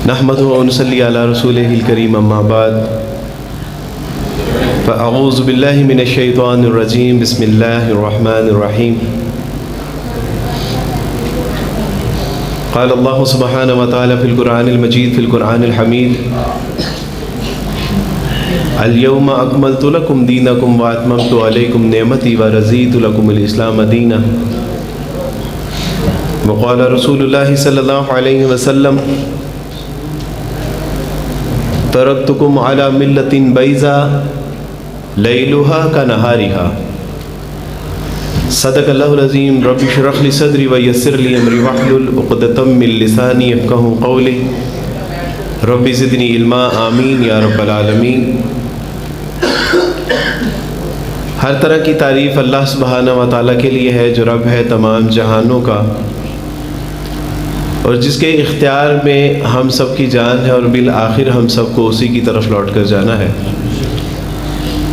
نحمدہ و نصلی علی رسولہ الکریم اما بعد فاعوذ باللہ من الشیطان الرجیم بسم اللہ الرحمن الرحیم قال اللہ سبحانہ وتعالی فی القرآن المجید فی القرآن الحمید اليوم اکملت لکم دینکم واتممت علیکم نعمتی ورضیت لکم الاسلام دینا وقال رسول اللہ صلی اللہ علیہ وسلم ترکتکم علی ملت بیضاء لیلها کنہارها صدق اللہ العظیم رب اشرح لی صدری ویسر لی امری واحلل عقدۃ من لسانی یفقہوا قولی رب زدنی علما آمین یا رب العالمین۔ ہر طرح کی تعریف اللہ سبحانہ و تعالیٰ کے لیے ہے جو رب ہے تمام جہانوں کا اور جس کے اختیار میں ہم سب کی جان ہے اور بالآخر ہم سب کو اسی کی طرف لوٹ کر جانا ہے،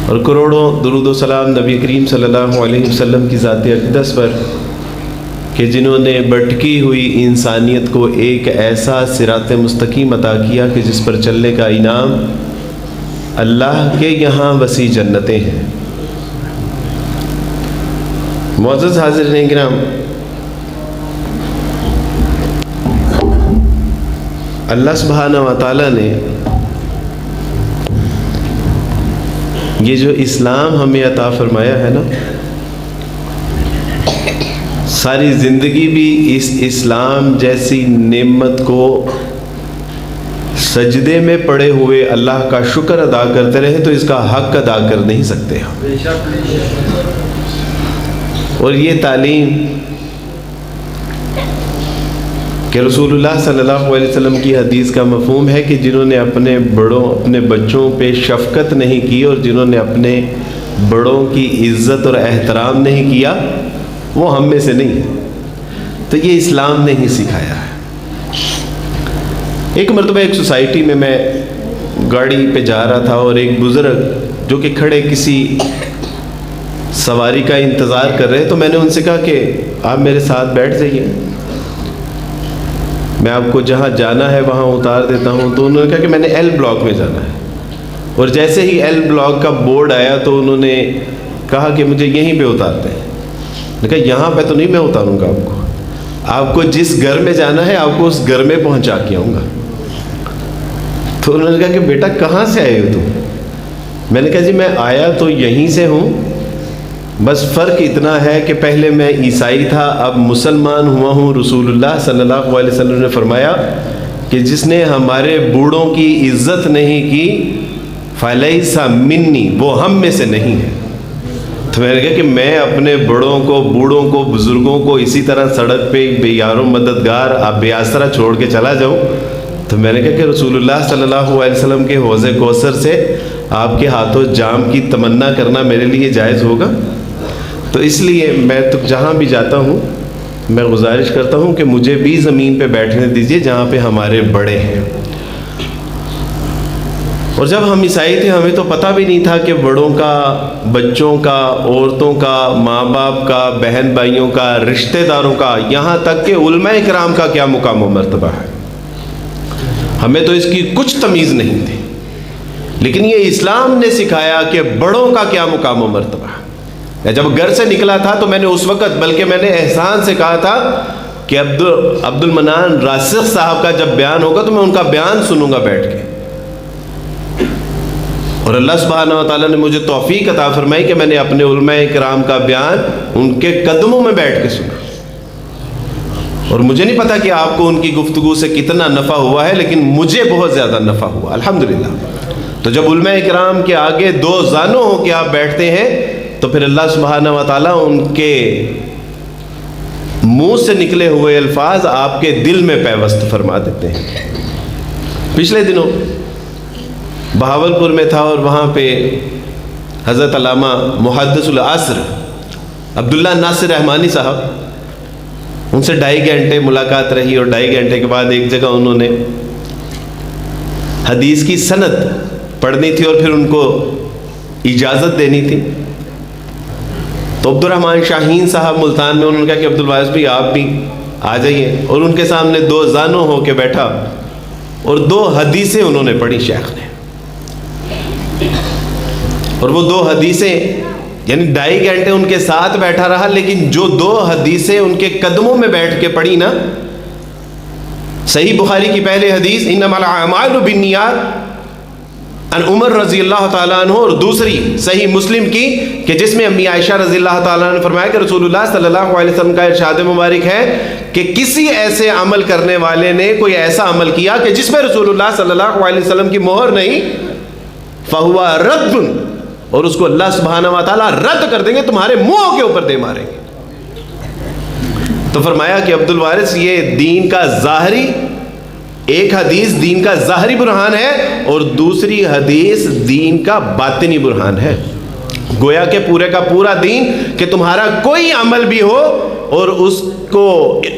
اور کروڑوں درود و سلام نبی کریم صلی اللہ علیہ وسلم کی ذات اقدس پر کہ جنہوں نے بھٹکی ہوئی انسانیت کو ایک ایسا صراط مستقیم عطا کیا کہ جس پر چلنے کا انعام اللہ کے یہاں وسیع جنتیں ہیں۔ معزز حاضرین کرام، اللہ سبحانہ و تعالیٰ نے یہ جو اسلام ہمیں عطا فرمایا ہے نا، ساری زندگی بھی اس اسلام جیسی نعمت کو سجدے میں پڑے ہوئے اللہ کا شکر ادا کرتے رہے تو اس کا حق ادا کر نہیں سکتے ہم۔ اور یہ تعلیم کہ رسول اللہ صلی اللہ علیہ وسلم کی حدیث کا مفہوم ہے کہ جنہوں نے اپنے بڑوں اپنے بچوں پہ شفقت نہیں کی اور جنہوں نے اپنے بڑوں کی عزت اور احترام نہیں کیا وہ ہم میں سے نہیں ہے، تو یہ اسلام نے ہی سکھایا ہے۔ ایک مرتبہ ایک سوسائٹی میں گاڑی پہ جا رہا تھا اور ایک بزرگ جو کہ کھڑے کسی سواری کا انتظار کر رہے، تو میں نے ان سے کہا کہ آپ میرے ساتھ بیٹھ جائیے، میں آپ کو جہاں جانا ہے وہاں اتار دیتا ہوں۔ تو انہوں نے کہا کہ میں نے ایل بلاک میں جانا ہے، اور جیسے ہی ایل بلاک کا بورڈ آیا تو انہوں نے کہا کہ مجھے یہیں پہ اتارتے ہیں۔ میں نے کہا یہاں پہ تو نہیں میں اتاروں گا آپ کو جس گھر میں جانا ہے آپ کو اس گھر میں پہنچا کے آؤں گا۔ تو انہوں نے کہا کہ بیٹا کہاں سے آئے ہو تم؟ میں نے کہا جی میں آیا تو یہیں سے ہوں، بس فرق اتنا ہے کہ پہلے میں عیسائی تھا اب مسلمان ہوا ہوں۔ رسول اللہ صلی اللہ علیہ وسلم نے فرمایا کہ جس نے ہمارے بوڑھوں کی عزت نہیں کی فلیس منی، وہ ہم میں سے نہیں ہے۔ تو میں نے کہا کہ میں اپنے بڑوں کو بوڑھوں کو بزرگوں کو اسی طرح سڑک پہ بے یار و مددگار آپ بے آسرا چھوڑ کے چلا جاؤں؟ تو میں نے کہا کہ رسول اللہ صلی اللہ علیہ وسلم کے حوض کوثر سے آپ کے ہاتھوں جام کی تمنا کرنا میرے لیے جائز ہوگا؟ تو اس لیے میں تو جہاں بھی جاتا ہوں میں گزارش کرتا ہوں کہ مجھے بھی زمین پہ بیٹھنے دیجیے جہاں پہ ہمارے بڑے ہیں۔ اور جب ہم عیسائی تھے ہمیں تو پتہ بھی نہیں تھا کہ بڑوں کا، بچوں کا، عورتوں کا، ماں باپ کا، بہن بھائیوں کا، رشتہ داروں کا، یہاں تک کہ علماء کرام کا کیا مقام و مرتبہ ہے۔ ہمیں تو اس کی کچھ تمیز نہیں تھی، لیکن یہ اسلام نے سکھایا کہ بڑوں کا کیا مقام و مرتبہ ہے۔ جب گھر سے نکلا تھا تو میں نے اس وقت بلکہ میں نے احسان سے کہا تھا کہ عبد المنان راسخ صاحب کا جب بیان ہوگا تو میں ان کا بیان سنوں گا بیٹھ کے، اور اللہ سبحانہ و تعالیٰ نے مجھے توفیق عطا فرمائی کہ میں نے اپنے علماء کرام کا بیان ان کے قدموں میں بیٹھ کے سنا۔ اور مجھے نہیں پتا کہ آپ کو ان کی گفتگو سے کتنا نفع ہوا ہے، لیکن مجھے بہت زیادہ نفع ہوا الحمدللہ۔ تو جب علماء کرام کے آگے دو زانوں ہو کے آپ بیٹھتے ہیں تو پھر اللہ سبحانہ و تعالیٰ ان کے منہ سے نکلے ہوئے الفاظ آپ کے دل میں پیوست فرما دیتے ہیں۔ پچھلے دنوں بہاولپور میں تھا اور وہاں پہ حضرت علامہ محدث العصر عبداللہ ناصر رحمانی صاحب، ان سے 2.5 گھنٹے ملاقات رہی، اور 2.5 گھنٹے کے بعد ایک جگہ انہوں نے حدیث کی سند پڑھنی تھی اور پھر ان کو اجازت دینی تھی۔ تو عبد الرحمن شاہین صاحب ملتان میں، انہوں نے کہا کہ عبد الواعظ بھائی آپ بھی آ جائیے. اور ان کے سامنے دو زانوں ہو کے بیٹھا اور دو حدیثیں انہوں نے پڑھی شیخ نے. اور وہ دو حدیثیں یعنی 2.5 گھنٹے ان کے ساتھ بیٹھا رہا, لیکن جو دو حدیثیں ان کے قدموں میں بیٹھ کے پڑھی نا, صحیح بخاری کی پہلے حدیث انما الاعمال بالنیات ان عمر رضی اللہ تعالیٰ عنہ, اور دوسری صحیح مسلم کی کہ جس میں امی عائشہ رضی اللہ تعالیٰ عنہ نے فرمایا کہ رسول اللہ صلی اللہ علیہ وسلم کا ارشاد مبارک ہے کہ کسی ایسے عمل کرنے والے نے کوئی ایسا عمل کیا کہ جس میں رسول اللہ صلی اللہ علیہ وسلم کی مہر نہیں, فہو رد, اور اس کو اللہ سبحانہ و تعالیٰ رد کر دیں گے, تمہارے منہوں کے اوپر دے ماریں گے. تو فرمایا کہ عبد الوارث یہ دین کا ظاہری, ایک حدیث دین کا ظاہری برہان ہے اور دوسری حدیث دین کا باطنی برہان ہے. گویا کہ پورے کا پورا دین کہ تمہارا کوئی عمل بھی ہو اور اس کو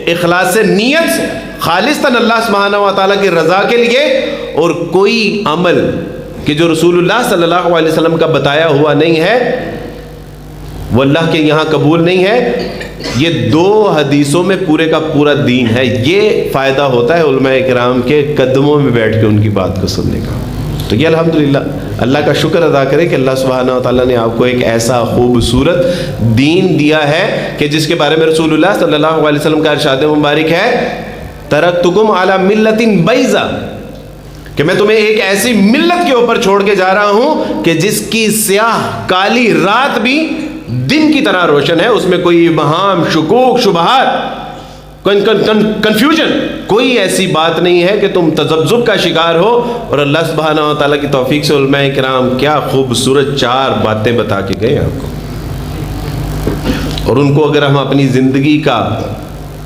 اخلاص نیت خالصتاً اللہ سبحانہ و تعالیٰ کی رضا کے لیے, اور کوئی عمل کہ جو رسول اللہ صلی اللہ علیہ وسلم کا بتایا ہوا نہیں ہے وہ اللہ کے یہاں قبول نہیں ہے. یہ دو حدیثوں میں پورے کا پورا دین ہے. یہ فائدہ ہوتا ہے علماء کرام کے قدموں میں بیٹھ کے ان کی بات کو سننے کا. تو یہ الحمدللہ اللہ کا شکر ادا کرے کہ اللہ سبحانہ و تعالیٰ نے آپ کو ایک ایسا خوبصورت دین دیا ہے کہ جس کے بارے میں رسول اللہ صلی اللہ علیہ وسلم کا ارشاد مبارک ہے ترکتکم علی ملت بیضاء, کہ میں تمہیں ایک ایسی ملت کے اوپر چھوڑ کے جا رہا ہوں کہ جس کی سیاہ کالی رات بھی دن کی طرح روشن ہے, اس میں کوئی ابہام, شکوک, شبہات, کنفیوژن, کوئی ایسی بات نہیں ہے کہ تم تذبذب کا شکار ہو. اور اللہ سبحانہ و تعالیٰ کی توفیق سے علماء کرام کیا خوبصورت 4 باتیں بتا کے گئے آپ کو, اور ان کو اگر ہم اپنی زندگی کا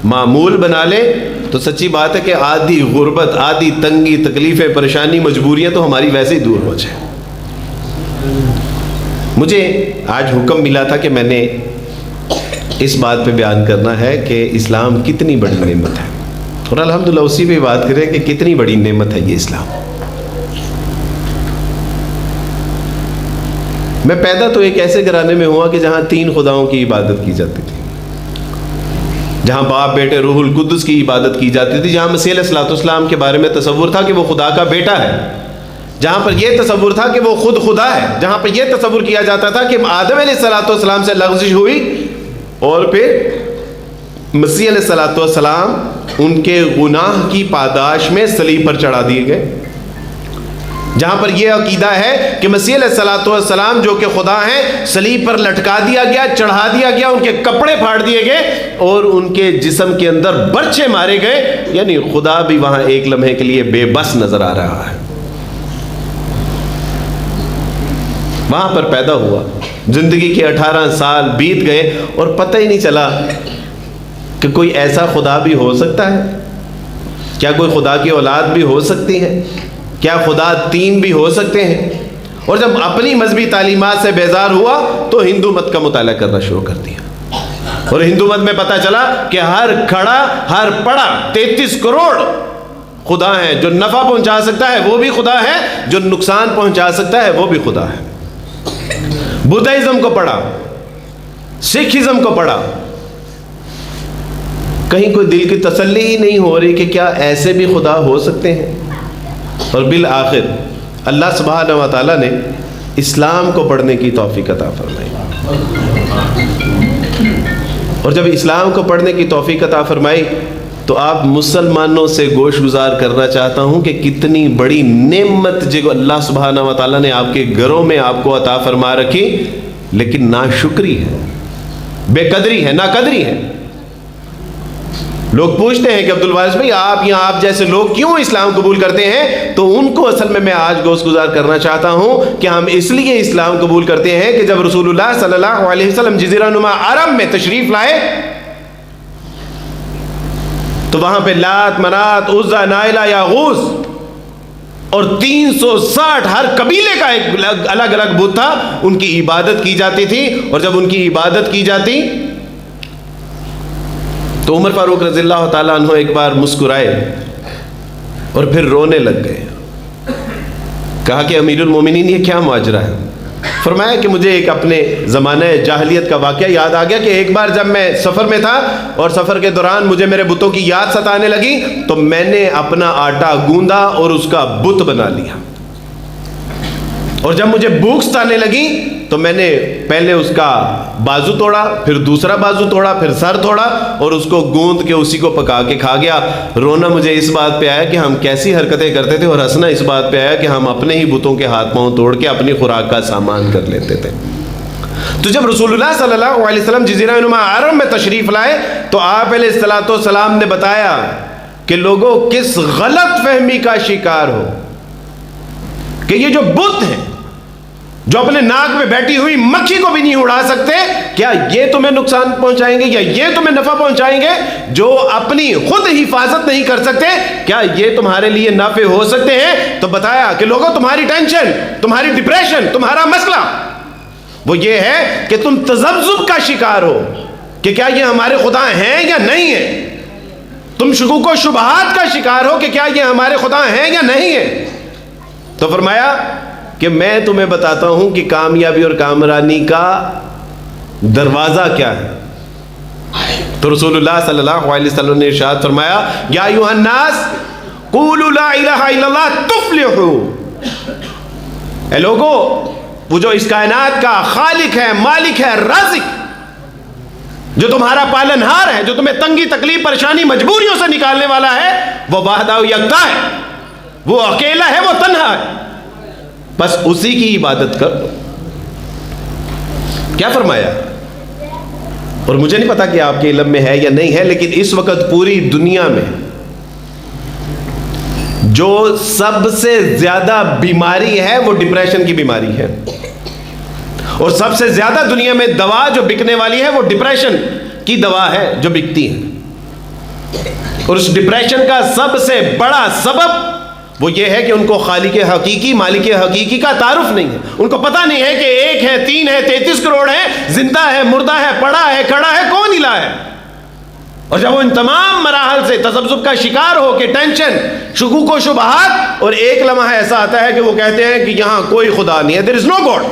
معمول بنا لیں تو سچی بات ہے کہ آدھی غربت, آدھی تنگی, تکلیفیں, پریشانی, مجبوریاں تو ہماری ویسے ہی دور ہو جائیں. مجھے آج حکم ملا تھا کہ میں نے اس بات پہ بیان کرنا ہے کہ اسلام کتنی بڑی نعمت ہے, اور الحمدللہ اسی پہ بات کریں کہ کتنی بڑی نعمت ہے یہ اسلام. میں پیدا تو ایک ایسے گھرانے میں ہوا کہ جہاں 3 خداؤں کی عبادت کی جاتی تھی, جہاں باپ بیٹے روح القدس کی عبادت کی جاتی تھی, جہاں مسیح علیہ السلام کے بارے میں تصور تھا کہ وہ خدا کا بیٹا ہے, جہاں پر یہ تصور تھا کہ وہ خود خدا ہے, جہاں پر یہ تصور کیا جاتا تھا کہ آدم علیہ السلام سے لغزش ہوئی اور پھر مسیح علیہ السلام ان کے گناہ کی پاداش میں صلیب پر چڑھا دیے گئے, جہاں پر یہ عقیدہ ہے کہ مسیح علیہ السلام جو کہ خدا ہیں صلیب پر لٹکا دیا گیا, چڑھا دیا گیا, ان کے کپڑے پھاڑ دیے گئے اور ان کے جسم کے اندر برچھے مارے گئے, یعنی خدا بھی وہاں ایک لمحے کے لیے بے بس نظر آ رہا ہے. وہاں پر پیدا ہوا, زندگی کے 18 سال بیت گئے اور پتہ ہی نہیں چلا کہ کوئی ایسا خدا بھی ہو سکتا ہے, کیا کوئی خدا کی اولاد بھی ہو سکتی ہے, کیا خدا 3 بھی ہو سکتے ہیں. اور جب اپنی مذہبی تعلیمات سے بیزار ہوا تو ہندو مت کا مطالعہ کرنا شروع کر دیا, اور ہندو مت میں پتہ چلا کہ ہر کھڑا ہر پڑا 33 کروڑ خدا ہیں. جو نفع پہنچا سکتا ہے وہ بھی خدا ہے, جو نقصان پہنچا سکتا ہے وہ بھی خدا ہے. بدھائزم کو پڑھا, سکھزم کو پڑھا, کہیں کوئی دل کی تسلی ہی نہیں ہو رہی کہ کیا ایسے بھی خدا ہو سکتے ہیں. اور بالآخر اللہ سبحانہ و تعالیٰ نے اسلام کو پڑھنے کی توفیق عطا فرمائی, اور جب اسلام کو پڑھنے کی توفیق عطا فرمائی تو آپ مسلمانوں سے گوش گزار کرنا چاہتا ہوں کہ کتنی بڑی نعمت جو اللہ سبحانہ و تعالیٰ نے آپ کے گھروں میں آپ کو عطا فرما رکھی, لیکن ناشکری ہے, بے قدری ہے, ناقدری ہے. لوگ پوچھتے ہیں کہ عبد الوارث بھائی آپ جیسے لوگ کیوں اسلام قبول کرتے ہیں, تو ان کو اصل میں آج گوش گزار کرنا چاہتا ہوں کہ ہم اس لیے اسلام قبول کرتے ہیں کہ جب رسول اللہ صلی اللہ علیہ وسلم جزیرہ نما عرب میں تشریف لائے تو وہاں پہ لات, منات, عزا, نائلہ, یاغوث اور 360 ہر قبیلے کا ایک الگ الگ بت تھا, ان کی عبادت کی جاتی تھی. اور جب ان کی عبادت کی جاتی تو عمر فاروق رضی اللہ تعالیٰ عنہ ایک بار مسکرائے اور پھر رونے لگ گئے. کہا کہ امیر المومنین یہ کیا ماجرا ہے, فرمایا کہ مجھے ایک اپنے زمانہ جاہلیت کا واقعہ یاد آ گیا کہ ایک بار جب میں سفر میں تھا اور سفر کے دوران مجھے میرے بتوں کی یاد ستانے لگی تو میں نے اپنا آٹا گوندا اور اس کا بت بنا لیا، اور جب مجھے بھوک ستانے لگی تو میں نے پہلے اس کا بازو توڑا، پھر دوسرا بازو توڑا، پھر سر توڑا اور اس کو گوند کے اسی کو پکا کے کھا گیا۔ رونا مجھے اس بات پہ آیا کہ ہم کیسی حرکتیں کرتے تھے، اور ہنسنا اس بات پہ آیا کہ ہم اپنے ہی بتوں کے ہاتھ پاؤں توڑ کے اپنی خوراک کا سامان کر لیتے تھے۔ تو جب رسول اللہ صلی اللہ علیہ وسلم جزیرہ نما عرب میں تشریف لائے تو آپ علیہ الصلوۃ والسلام نے بتایا کہ لوگوں کس غلط فہمی کا شکار ہو کہ یہ جو بت ہیں جو اپنے ناک میں بیٹھی ہوئی مکھی کو بھی نہیں اڑا سکتے، کیا یہ تمہیں نقصان پہنچائیں گے یا یہ تمہیں نفع پہنچائیں گے؟ جو اپنی خود حفاظت نہیں کر سکتے، کیا یہ تمہارے لیے نافع ہو سکتے ہیں؟ تو بتایا کہ لوگوں تمہاری ٹینشن، تمہاری ڈپریشن، تمہارا مسئلہ وہ یہ ہے کہ تم تذبذب کا شکار ہو کہ کیا یہ ہمارے خدا ہیں یا نہیں ہیں۔ تم شکوک و شبہات کا شکار ہو کہ کیا یہ ہمارے خدا ہیں یا نہیں ہیں۔ تو فرمایا کہ میں تمہیں بتاتا ہوں کہ کامیابی اور کامرانی کا دروازہ کیا ہے۔ تو رسول اللہ صلی اللہ علیہ وسلم نے ارشاد فرمایا یا ایھا الناس قولوا لا الہ الا اللہ تفلحوا، اے لوگو وہ جو اس کائنات کا خالق ہے، مالک ہے، رازق، جو تمہارا پالنہار ہے، جو تمہیں تنگی تکلیف پریشانی مجبوریوں سے نکالنے والا ہے، وہ وحدہ یکتا ہے، وہ اکیلا ہے، وہ تنہا ہے، بس اسی کی عبادت کر دو۔ کیا فرمایا؟ اور مجھے نہیں پتا کہ آپ کے علم میں ہے یا نہیں ہے، لیکن اس وقت پوری دنیا میں جو سب سے زیادہ بیماری ہے وہ ڈپریشن کی بیماری ہے، اور سب سے زیادہ دنیا میں دوا جو بکنے والی ہے وہ ڈپریشن کی دوا ہے جو بکتی ہے۔ اور اس ڈپریشن کا سب سے بڑا سبب وہ یہ ہے کہ ان کو خالق حقیقی، مالک حقیقی کا تعارف نہیں ہے۔ ان کو پتہ نہیں ہے کہ ایک ہے، تین ہے، 33 کروڑ ہے، زندہ ہے، مردہ ہے، پڑا ہے، کھڑا ہے، کون الہ ہے۔ اور جب وہ ان تمام مراحل سے تذبذب کا شکار ہو کہ ٹینشن، شکوک و شبہات، اور ایک لمحہ ایسا آتا ہے کہ وہ کہتے ہیں کہ یہاں کوئی خدا نہیں ہے، there is no God،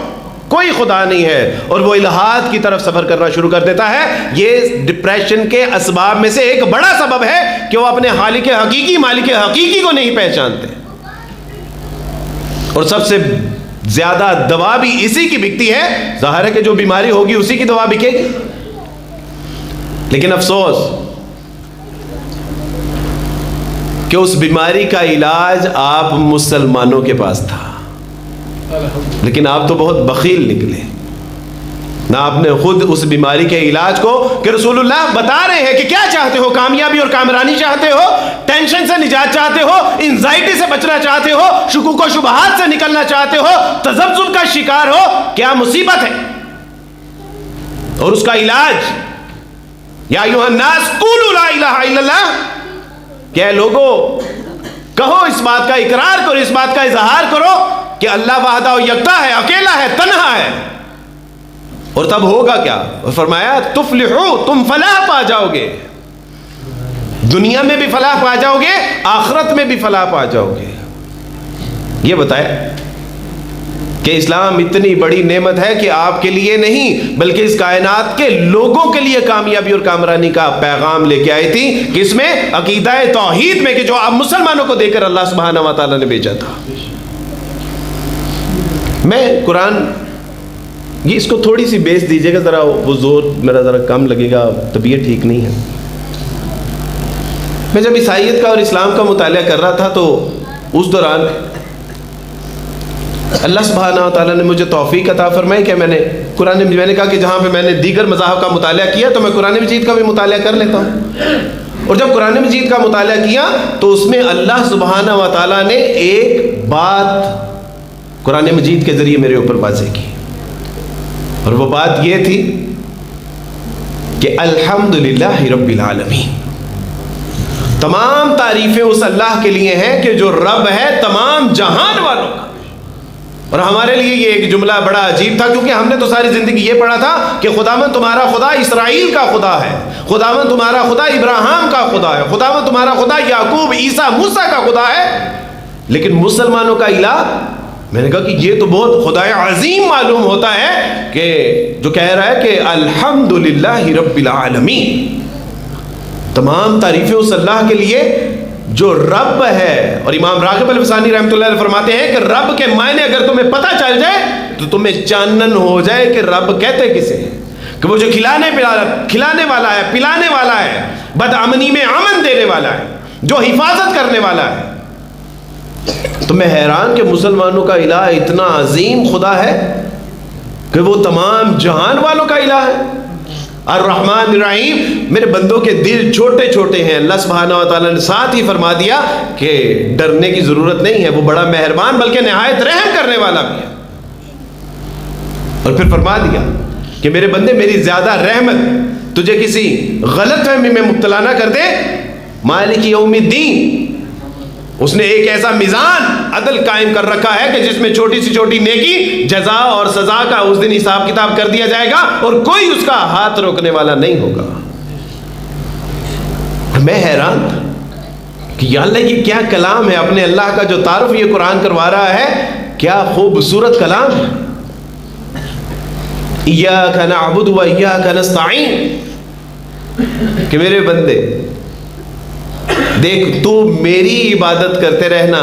کوئی خدا نہیں ہے، اور وہ الہات کی طرف سفر کرنا شروع کر دیتا ہے۔ یہ ڈپریشن کے اسباب میں سے ایک بڑا سبب ہے کہ وہ اپنے خالق حقیقی، مالک حقیقی کو نہیں پہچانتے، اور سب سے زیادہ دوا بھی اسی کی بکتی ہے۔ ظاہر ہے کہ جو بیماری ہوگی اسی کی دوا بکے گی، لیکن افسوس کہ اس بیماری کا علاج آپ مسلمانوں کے پاس تھا، لیکن آپ تو بہت بخیل نکلے، نہ آپ نے خود اس بیماری کے علاج کو، کہ رسول اللہ بتا رہے ہیں کہ کیا چاہتے ہو، کامیابی اور کامرانی چاہتے ہو، ٹینشن سے نجات چاہتے ہو، انزائٹی سے بچنا چاہتے ہو، شکوک و شبہات سے نکلنا چاہتے ہو، تذبذب کا شکار ہو، کیا مصیبت ہے، اور اس کا علاج یا ایھا الناس قولوا لا الہ الا اللہ، کہ لوگو کہو، اس بات کا اقرار کرو، اس بات کا اظہار کرو کہ اللہ وحدہ و یکتا ہے، اکیلا ہے، تنہا ہے، اور تب ہوگا کیا؟ اور فرمایا تفلحو، تم فلاح پا جاؤ گے، دنیا میں بھی فلاح پا جاؤ گے، آخرت میں بھی فلاح پا جاؤ گے۔ یہ بتائے کہ اسلام اتنی بڑی نعمت ہے کہ آپ کے لیے نہیں بلکہ اس کائنات کے لوگوں کے لیے کامیابی اور کامرانی کا پیغام لے کے آئی تھی، کس میں؟ عقیدہ توحید میں، کہ جو آپ مسلمانوں کو دے کر اللہ سبحانہ و تعالیٰ نے بھیجا تھا۔ میں قرآن، یہ اس کو تھوڑی سی بیس دیجیے گا ذرا، وہ زور میرا ذرا کم لگے گا، طبیعت ٹھیک نہیں ہے۔ میں جب عیسائیت کا اور اسلام کا مطالعہ کر رہا تھا تو اس دوران اللہ سبحانہ و تعالیٰ نے مجھے توفیق عطا فرمائی کہ میں نے کہا کہ جہاں پہ میں نے دیگر مذاہب کا مطالعہ کیا تو میں قرآن مجید کا بھی مطالعہ کر لیتا ہوں۔ اور جب قرآن مجید کا مطالعہ کیا تو اس میں اللہ سبحانہ و تعالیٰ نے ایک بات قرآن مجید کے ذریعے میرے اوپر واضح کی، اور وہ بات یہ تھی کہ الحمدللہ رب العالمین، تمام تعریفیں اس اللہ کے لیے ہیں کہ جو رب ہے تمام جہان والوں کا۔ اور ہمارے لیے یہ ایک جملہ بڑا عجیب تھا، کیونکہ ہم نے تو ساری زندگی یہ پڑھا تھا کہ خداوند تمہارا خدا اسرائیل کا خدا ہے، خداوند تمہارا خدا ابراہیم کا خدا ہے، خداوند تمہارا خدا یعقوب، عیسیٰ، موسیٰ کا خدا ہے، لیکن مسلمانوں کا الہ میں نے کہا کہ یہ تو بہت خدائے عظیم معلوم ہوتا ہے کہ جو کہہ رہا ہے کہ الحمدللہ رب العالمین، تمام تعریفیں اس اللہ کے لیے جو رب ہے. اور امام راغب الفسانی رحمۃ اللہ علیہ فرماتے ہیں کہ رب کے معنی اگر تمہیں پتہ چل جائے تو تمہیں چانن ہو جائے کہ رب کہتے کسے ہیں، کہ وہ جو کھلانے والا ہے، پلانے والا ہے، بدامنی میں امن دینے والا ہے، جو حفاظت کرنے والا ہے. تو میں حیران کہ مسلمانوں کا الہ اتنا عظیم خدا ہے کہ وہ تمام جہان والوں کا الہ ہے. الرحمن الرحیم. میرے بندوں کے دل چھوٹے چھوٹے ہیں. اللہ سبحانہ و تعالیٰ نے ساتھ ہی فرما دیا کہ ڈرنے کی ضرورت نہیں ہے، وہ بڑا مہربان بلکہ نہایت رحم کرنے والا بھی ہے. اور پھر فرما دیا کہ میرے بندے میری زیادہ رحمت تجھے کسی غلط فہمی میں مبتلا نہ کر دے. مالک یوم الدین، اس نے ایک ایسا میزان عدل قائم کر رکھا ہے کہ جس میں چھوٹی سی چھوٹی نیکی جزا اور سزا کا اس دن حساب کتاب کر دیا جائے گا اور کوئی اس کا ہاتھ روکنے والا نہیں ہوگا. میں حیران تھا کہ یا اللہ یہ کیا کلام ہے. اپنے اللہ کا جو تعارف یہ قرآن کروا رہا ہے، کیا خوبصورت کلام ہے. ایاک نعبد و ایاک نستعین، کہ میرے بندے دیکھ تو میری عبادت کرتے رہنا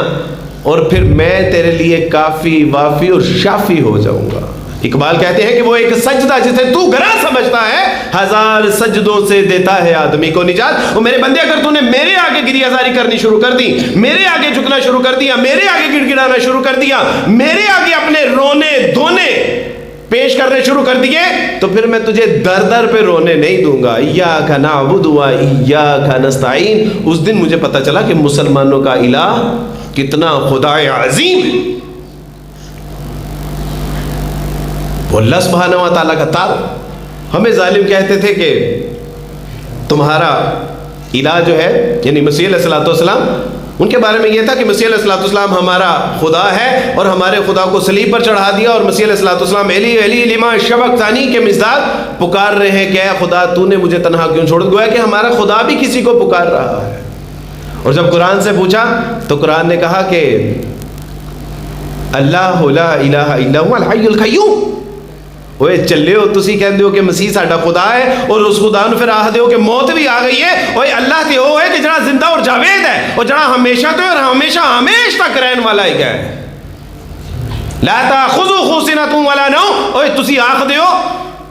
اور پھر میں تیرے لیے کافی وافی اور شافی ہو جاؤں گا. اقبال کہتے ہیں کہ وہ ایک سجدہ جسے تو گرا سمجھتا ہے، ہزار سجدوں سے دیتا ہے آدمی کو نجات. اور میرے بندے اگر تو نے میرے آگے گریہ زاری کرنی شروع کر دی، میرے آگے جھکنا شروع کر دیا، میرے آگے گڑ گڑانا شروع کر دیا، میرے آگے اپنے رونے دھونے پیش کرنے شروع کر دیے، تو پھر میں تجھے در در پہ رونے نہیں دوں گا. ایاک نعبد و ایاک نستعین. اس دن مجھے پتہ چلا کہ مسلمانوں کا الہ کتنا خدا عظیم ہے. وہ اللہ سبحانہ و تعالیٰ کا تعارف. ہمیں ظالم کہتے تھے کہ تمہارا الہ جو ہے یعنی مسیح علیہ الصلوۃ والسلام، ان کے بارے میں یہ تھا کہ مسیح علیہ الصلوۃ والسلام ہمارا خدا ہے اور ہمارے خدا کو صلیب پر چڑھا دیا. اور مسیح علیہ الصلوۃ والسلام الی الی لما شبقتنی کے مزداد پکار رہے ہیں کہ اے خدا تو نے مجھے تنہا کیوں چھوڑ دیا. کہ ہمارا خدا بھی کسی کو پکار رہا ہے. اور جب قرآن سے پوچھا تو قرآن نے کہا کہ اللہ لا الہ الا هو الحی القیوم. اوے چلے ہو تسی کہندے ہو کہ مسیح ساڈا خدا ہے اور اس خدا نو پھر آخدے ہو کہ موت بھی آ گئی ہے. اوے اللہ تے وہ ہے کہ جڑا زندہ اور جاوید ہے اور جڑا ہمیشہ تو اور ہمیشہ ہمیش تک رہن والا ہی ہے. لا تاخذو سنۃ ولا نوم. اوے تسی آخدے ہو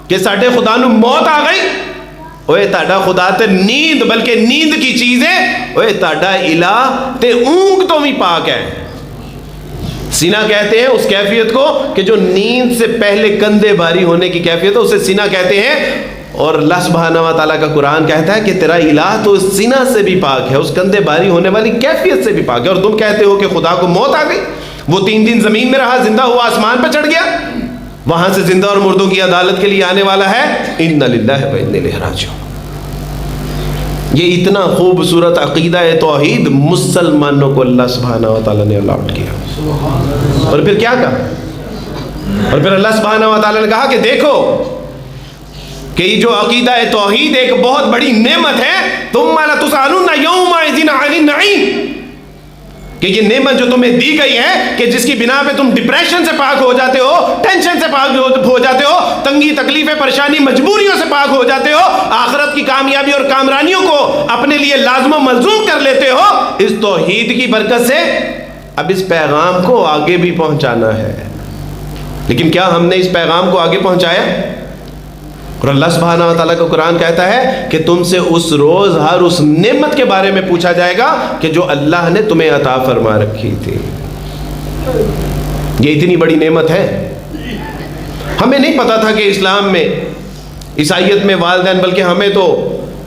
کہ ساڈے خدا نو موت آ گئی. اوے تہاڈا خدا تے نیند بلکہ نیند کی چیز ہے. اوے تہاڈا الہ تے اونگ تو بھی پاک ہے. سینہ کہتے ہیں اس کیفیت کو کہ جو نیند سے پہلے کندھے بھاری ہونے کی کیفیت ہے، اسے سینہ کہتے ہیں. اور اللہ سبحانہ و تعالیٰ کا قرآن کہتا ہے کہ تیرا الہ تو اس سینہ سے بھی پاک ہے، اس کندھے بھاری ہونے والی کیفیت سے بھی پاک ہے. اور تم کہتے ہو کہ خدا کو موت آ گئی. وہ 3 دن زمین میں رہا، زندہ ہوا آسمان پہ چڑھ گیا، وہاں سے زندہ اور مردوں کی عدالت کے لیے آنے والا ہے. انا للہ و انا الیہ راجعون. یہ اتنا خوبصورت عقیدہ توحید مسلمانوں کو اللہ سبحانہ و تعالیٰ نے الاٹ کیا. اور پھر کیا کہا؟ اور پھر اللہ سبحانہ و تعالیٰ نے کہا کہ دیکھو کہ یہ جو عقیدہ توحید ایک بہت بڑی نعمت ہے. ثم لتسألن یومئذ عن النعیم. کہ یہ نعمت جو تمہیں دی گئی ہے کہ جس کی بنا پہ تم ڈپریشن سے پاک ہو جاتے ہو، ٹینشن سے پاک ہو جاتے ہو، تنگی تکلیفیں پریشانی مجبوریوں سے پاک ہو جاتے ہو، آخرت کی کامیابی اور کامرانیوں کو اپنے لیے لازم و ملزوم کر لیتے ہو، اس توحید کی برکت سے اب اس پیغام کو آگے بھی پہنچانا ہے. لیکن کیا ہم نے اس پیغام کو آگے پہنچایا؟ اور اللہ سبحانہ و تعالیٰ کا قرآن کہتا ہے کہ تم سے اس روز ہر اس نعمت کے بارے میں پوچھا جائے گا کہ جو اللہ نے تمہیں عطا فرما رکھی تھی. یہ اتنی بڑی نعمت ہے. ہمیں نہیں پتا تھا کہ اسلام میں، عیسائیت میں والدین، بلکہ ہمیں تو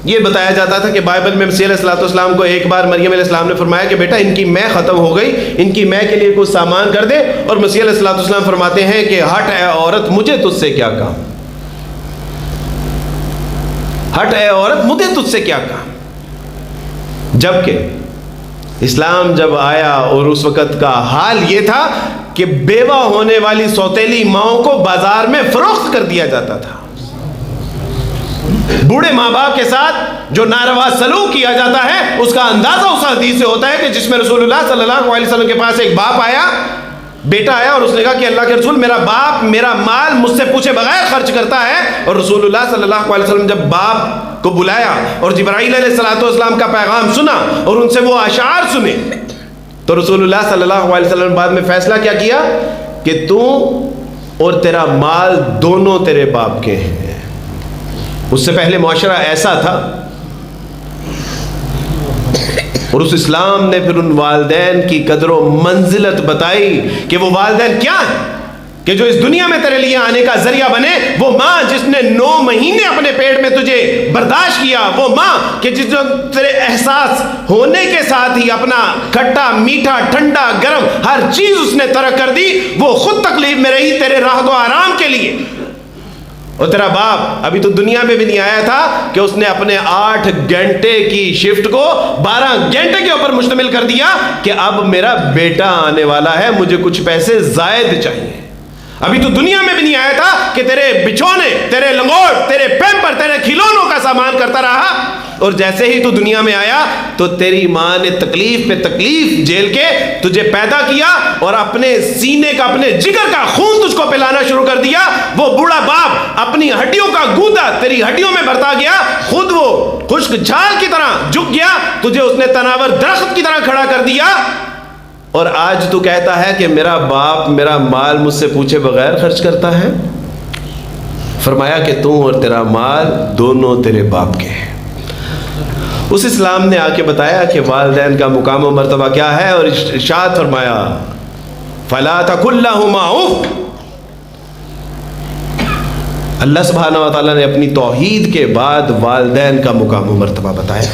یہ بتایا جاتا تھا کہ بائبل میں مسیح علیہ السلام کو ایک بار مریم علیہ السلام نے فرمایا کہ بیٹا ان کی میں ختم ہو گئی، ان کی میں کے لیے کچھ سامان کر دے. اور مسیح علیہ السلام فرماتے ہیں کہ ہٹ اے عورت، مجھے تجھ سے کیا کام. ہٹ اے عورت، مجھے تجھ سے کیا کام. جبکہ اسلام جب آیا اور اس وقت کا حال یہ تھا کہ بیوہ ہونے والی سوتیلی ماؤں کو بازار میں فروخت کر دیا جاتا تھا. بوڑھے ماں باپ کے ساتھ جو ناروا سلوک کیا جاتا ہے اس کا اندازہ اس حدیث سے ہوتا ہے کہ جس میں رسول اللہ صلی اللہ علیہ وسلم کے پاس ایک باپ آیا بیٹا آیا اور اس نے کہا کہ اللہ کے رسول میرا باپ میرا مال مجھ سے پوچھے بغیر خرچ کرتا ہے. اور رسول اللہ صلی اللہ علیہ وسلم جب باپ کو بلایا اور جبرائیل علیہ السلام کا پیغام سنا اور ان سے وہ اشعار سنے, تو رسول اللہ صلی اللہ علیہ وسلم بعد میں فیصلہ کیا کیا کہ تو اور تیرا مال دونوں تیرے باپ کے ہیں. اس سے پہلے معاشرہ ایسا تھا, اور اس اسلام نے پھر ان والدین کی قدر و منزلت بتائی کہ وہ والدین کیا ہیں کہ جو اس دنیا میں تیرے لیے آنے کا ذریعہ بنے. وہ ماں جس نے 9 مہینے اپنے پیٹ میں تجھے برداشت کیا, وہ ماں کہ جس جو تیرے احساس ہونے کے ساتھ ہی اپنا کھٹا میٹھا ٹھنڈا گرم ہر چیز اس نے ترک کر دی, وہ خود تکلیف میں رہی تیرے راحت و آرام کے لیے. اور تیرا باپ ابھی تو دنیا میں بھی نہیں آیا تھا کہ اس نے اپنے 8 گھنٹے کی شفٹ کو 12 گھنٹے کے اوپر مشتمل کر دیا کہ اب میرا بیٹا آنے والا ہے, مجھے کچھ پیسے زائد چاہیے. ابھی تو دنیا میں بھی نہیں آیا تھا کہ تیرے بچھونے, تیرے لنگوٹ, تیرے پیمپر, تیرے کھلونوں کا سامان کرتا رہا. اور جیسے ہی تو دنیا میں آیا تو تیری ماں نے تکلیف پہ تکلیف جھیل کے تجھے پیدا کیا اور اپنے سینے کا, اپنے جگر کا خون تجھ کو پلانا شروع کر دیا. وہ بوڑھا باپ اپنی ہڈیوں کا گودا تیری ہڈیوں میں بھرتا گیا, خود وہ خشک جھاڑ کی طرح جھک گیا, تجھے اس نے تناور درخت کی طرح کھڑا کر دیا. اور آج تو کہتا ہے کہ میرا باپ میرا مال مجھ سے پوچھے بغیر خرچ کرتا ہے. فرمایا کہ تو اور تیرا مال دونوں تیرے باپ کے ہیں. اس اسلام نے آ کے بتایا کہ والدین کا مقام و مرتبہ کیا ہے, اور ارشاد فرمایا فَلَا تَقُل لَّهُمَا اُفٍّ. اللہ سبحانہ و تعالیٰ نے اپنی توحید کے بعد والدین کا مقام و مرتبہ بتایا.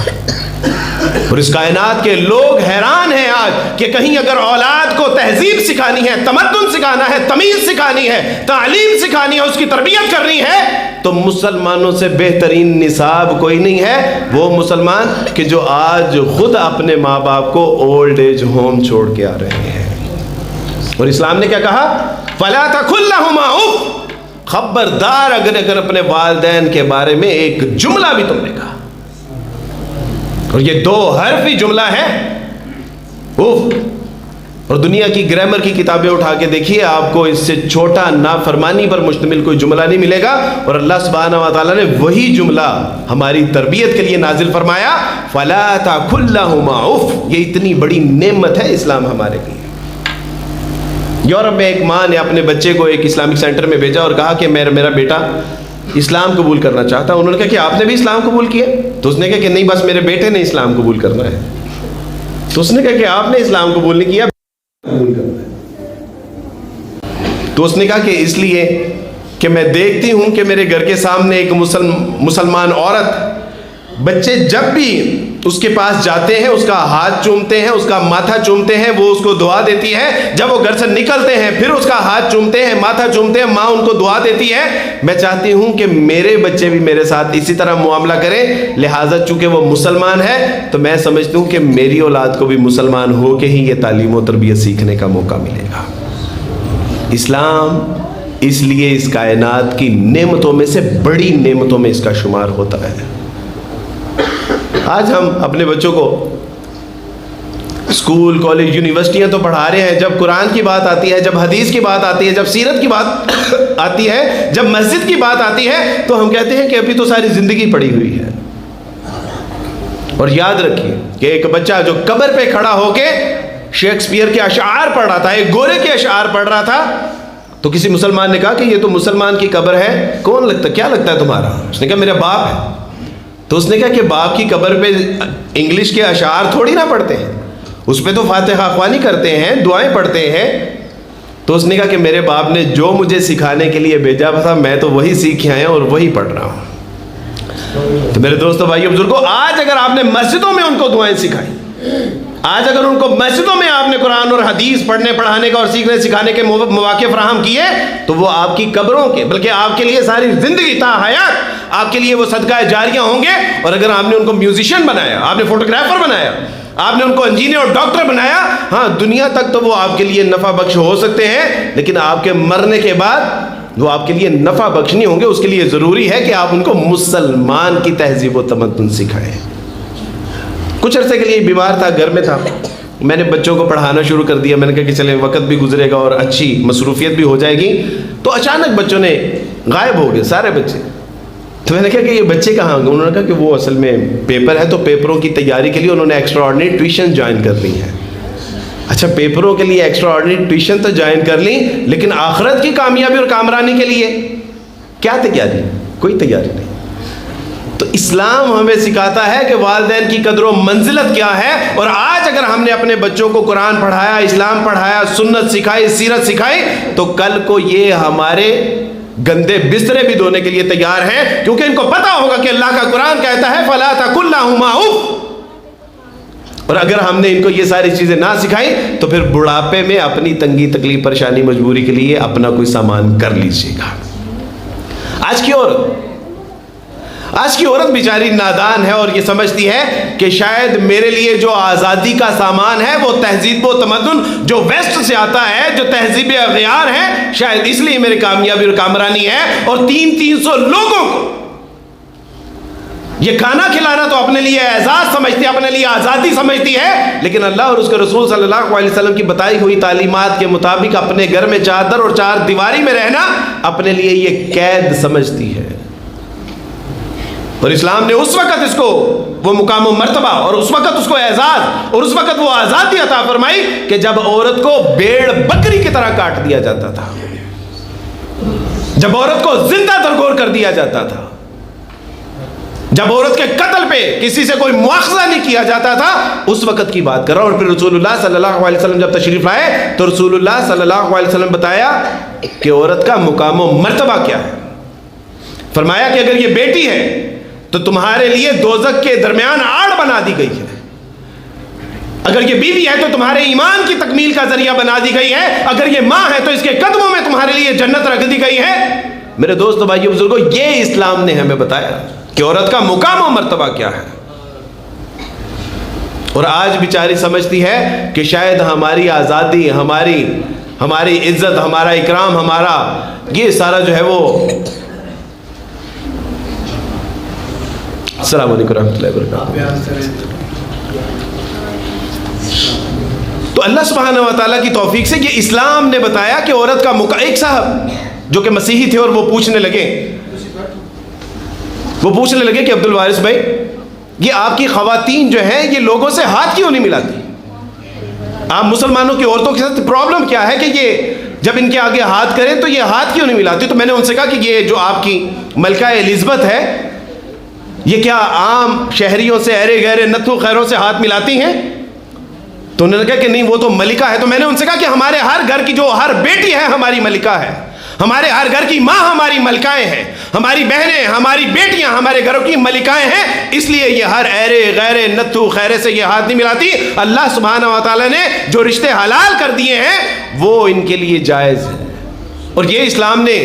اور اس کائنات کے لوگ حیران ہیں آج کہ کہیں اگر اولاد کو تہذیب سکھانی ہے, تمدن سکھانا ہے, تمیز سکھانی ہے, تعلیم سکھانی ہے, اس کی تربیت کرنی ہے, تو مسلمانوں سے بہترین نصاب کوئی نہیں ہے. وہ مسلمان کہ جو آج خود اپنے ماں باپ کو اولڈ ایج ہوم چھوڑ کے آ رہے ہیں. اور اسلام نے کیا کہا, فَلَا تَقُل لَّهُمَا اُفٍّ. خبردار اگر اپنے والدین کے بارے میں ایک جملہ بھی تم نے کہا, اور یہ 2 حرفی جملہ ہے اوف. اور دنیا کی گرامر کی کتابیں اٹھا کے دیکھیے, آپ کو اس سے چھوٹا نافرمانی پر مشتمل کوئی جملہ نہیں ملے گا. اور اللہ سبحانہ و تعالیٰ نے وہی جملہ ہماری تربیت کے لیے نازل فرمایا, فَلَا تَقُل لَّهُمَا اُفٍّ. یہ اتنی بڑی نعمت ہے اسلام ہمارے لیے. یورپ میں ایک ماں نے اپنے بچے کو ایک اسلامک سینٹر میں بھیجا اور کہا کہ میرا بیٹا اسلام قبول کرنا چاہتا. انہوں نے کہا کہ آپ نے بھی اسلام قبول کیا؟ تو اس نے کہا کہ نہیں, بس میرے بیٹے نے اسلام قبول کرنا ہے. تو اس نے کہا کہ آپ نے اسلام قبول نہیں کیا, قبول کرنا ہے. تو اس نے کہا کہ اس لیے کہ میں دیکھتی ہوں کہ میرے گھر کے سامنے ایک مسلمان عورت, بچے جب بھی اس کے پاس جاتے ہیں اس کا ہاتھ چومتے ہیں, اس کا ماتھا چومتے ہیں, وہ اس کو دعا دیتی ہے. جب وہ گھر سے نکلتے ہیں پھر اس کا ہاتھ چومتے ہیں, ماتھا چومتے ہیں, ماں ان کو دعا دیتی ہے. میں چاہتی ہوں کہ میرے بچے بھی میرے ساتھ اسی طرح معاملہ کریں. لہٰذا چونکہ وہ مسلمان ہے تو میں سمجھتی ہوں کہ میری اولاد کو بھی مسلمان ہو کے ہی یہ تعلیم و تربیت سیکھنے کا موقع ملے گا. اسلام اس لیے اس کائنات کی نعمتوں میں سے بڑی نعمتوں میں اس کا شمار ہوتا ہے. آج ہم اپنے بچوں کو اسکول کالج یونیورسٹیاں تو پڑھا رہے ہیں, جب قرآن کی بات آتی ہے, جب حدیث کی بات آتی ہے, جب سیرت کی بات آتی ہے, جب مسجد کی بات آتی ہے, تو ہم کہتے ہیں کہ ابھی تو ساری زندگی پڑی ہوئی ہے. اور یاد رکھیے کہ ایک بچہ جو قبر پہ کھڑا ہو کے شیکسپیئر کے اشعار پڑھ رہا تھا, ایک گورے کے اشعار پڑھ رہا تھا, تو کسی مسلمان نے کہا کہ یہ تو مسلمان کی قبر ہے, کون لگتا, کیا لگتا ہے تمہارا؟ اس نے کہا میرا باپ ہے. تو اس نے کہا کہ باپ کی قبر پہ انگلش کے اشعار تھوڑی نہ پڑھتے ہیں, اس پہ تو فاتحہ خوانی کرتے ہیں, دعائیں پڑھتے ہیں. تو اس نے کہا کہ میرے باپ نے جو مجھے سکھانے کے لیے بھیجا تھا میں تو وہی سیکھ آیا اور وہی پڑھ رہا ہوں. تو میرے دوستوں بھائیو بزرگوں, آج اگر آپ نے مسجدوں میں ان کو دعائیں سکھائی, آج اگر ان کو مسجدوں میں آپ نے قرآن اور حدیث پڑھنے پڑھانے کا اور سیکھنے سکھانے کے مواقع فراہم کیے, تو وہ آپ کی قبروں کے بلکہ آپ کے لیے ساری زندگی تا حیات آپ کے لیے وہ صدقہ جاریہ ہوں گے. اور اگر آپ نے ان کو میوزیشین بنایا, آپ نے فوٹوگرافر بنایا, آپ نے ان کو انجینئر اور ڈاکٹر بنایا, ہاں دنیا تک تو وہ آپ کے لیے نفع بخش ہو سکتے ہیں, لیکن آپ کے مرنے کے بعد وہ آپ کے لیے نفع بخش نہیں ہوں گے. اس کے لیے ضروری ہے کہ آپ ان کو مسلمان کی تہذیب و تمدن سکھائیں. کچھ عرصے کے لیے بیمار تھا, گھر میں تھا, میں نے بچوں کو پڑھانا شروع کر دیا. میں نے کہا کہ چلے وقت بھی گزرے گا اور اچھی مصروفیت بھی ہو جائے گی. تو اچانک بچوں نے غائب ہو گئے سارے بچے. تو میں نے کہا کہ یہ بچے کہاں گئے؟ انہوں نے کہا کہ وہ اصل میں پیپر ہے تو پیپروں کی تیاری کے لیے انہوں نے ایکسٹرا آرڈنری ٹیوشن جوائن کر لی ہے. اچھا پیپروں کے لیے ایکسٹرا آرڈنری ٹیوشن تو جوائن کر لی, لیکن آخرت کی کامیابی اور کامرانی کے لیے کیا تیاری؟ کوئی تیاری نہیں. تو اسلام ہمیں سکھاتا ہے کہ والدین کی قدر و منزلت کیا ہے. اور آج اگر ہم نے اپنے بچوں کو قرآن پڑھایا, اسلام پڑھایا, سنت سکھائی, سیرت سکھائی, تو کل کو یہ ہمارے گندے بسترے بھی دھونے کے لیے تیار ہیں, کیونکہ ان کو پتا ہوگا کہ اللہ کا قرآن کہتا ہے فَلَا تَقُلْ لَهُمَا اُفٍّ. اور اگر ہم نے ان کو یہ ساری چیزیں نہ سکھائی تو پھر بڑھاپے میں اپنی تنگی تکلیف پریشانی مجبوری کے لیے اپنا کوئی سامان کر لیجیے گا. آج کی عورت بیچاری نادان ہے اور یہ سمجھتی ہے کہ شاید میرے لیے جو آزادی کا سامان ہے وہ تہذیب و تمدن جو ویسٹ سے آتا ہے, جو تہذیب اغیار ہے, شاید اس لیے میرے کامیابی اور کامرانی ہے. اور 300 لوگوں کو یہ کھانا کھلانا تو اپنے لیے اعزاز سمجھتی ہے, اپنے لیے آزادی سمجھتی ہے, لیکن اللہ اور اس کے رسول صلی اللہ علیہ وسلم کی بتائی ہوئی تعلیمات کے مطابق اپنے گھر میں چادر اور 4 دیواری میں رہنا اپنے لیے یہ قید سمجھتی ہے. اور اسلام نے اس وقت اس کو وہ مقام و مرتبہ اور اس وقت اس کو اعزاز اور اس وقت وہ آزادی عطا فرمائی کہ جب عورت کو بھیڑ بکری کی طرح کاٹ دیا جاتا تھا, جب عورت کو زندہ درگور کر دیا جاتا تھا, جب عورت کے قتل پہ کسی سے کوئی مواخذہ نہیں کیا جاتا تھا, اس وقت کی بات کر رہا ہوں. اور پھر رسول اللہ صلی اللہ علیہ وسلم جب تشریف لائے تو رسول اللہ صلی اللہ علیہ وسلم بتایا کہ عورت کا مقام و مرتبہ کیا ہے. فرمایا کہ اگر یہ بیٹی ہے تو تمہارے لیے دوزخ کے درمیان آڑ بنا دی گئی ہے, اگر یہ بیوی ہے تو تمہارے ایمان کی تکمیل کا ذریعہ بنا دی گئی ہے, اگر یہ ماں ہے تو اس کے قدموں میں تمہارے لیے جنت رکھ دی گئی ہے. میرے دوستو بھائیو بزرگوں, یہ اسلام نے ہمیں بتایا کہ عورت کا مقام و مرتبہ کیا ہے. اور آج بیچاری سمجھتی ہے کہ شاید ہماری آزادی, ہماری عزت, ہمارا اکرام, ہمارا یہ سارا جو ہے وہ. السلام علیکم ورحمۃ اللہ وبرکاتہ. تو اللہ سبحانہ و تعالیٰ کی توفیق سے یہ اسلام نے بتایا کہ عورت کا ایک صاحب جو کہ مسیحی تھے اور وہ پوچھنے لگے کہ عبد الوارث بھائی, یہ آپ کی خواتین جو ہیں یہ لوگوں سے ہاتھ کیوں نہیں ملاتی؟ آپ مسلمانوں کی عورتوں کے ساتھ پرابلم کیا ہے کہ یہ جب ان کے آگے ہاتھ کریں تو یہ ہاتھ کیوں نہیں ملاتی؟ تو میں نے ان سے کہا کہ یہ جو آپ کی ملکہ الزبتھ ہے یہ کیا عام شہریوں سے, ایرے گہرے نتھو خیروں سے ہاتھ ملاتی ہیں؟ تو انہوں نے کہا کہ نہیں وہ تو ملکہ ہے. تو میں نے ان سے کہا کہ ہمارے ہر گھر کی جو ہر بیٹی ہے ہماری ملکہ ہے, ہمارے ہر گھر کی ماں ہماری ملکائیں ہیں, ہماری بہنیں, ہماری بیٹیاں ہمارے گھروں کی ملکائیں ہیں, اس لیے یہ ہر ایرے غیرے نتھو خیرے سے یہ ہاتھ نہیں ملاتی. اللہ سبحانہ و تعالیٰ نے جو رشتے حلال کر دیے ہیں وہ ان کے لیے جائز ہے. اور یہ اسلام نے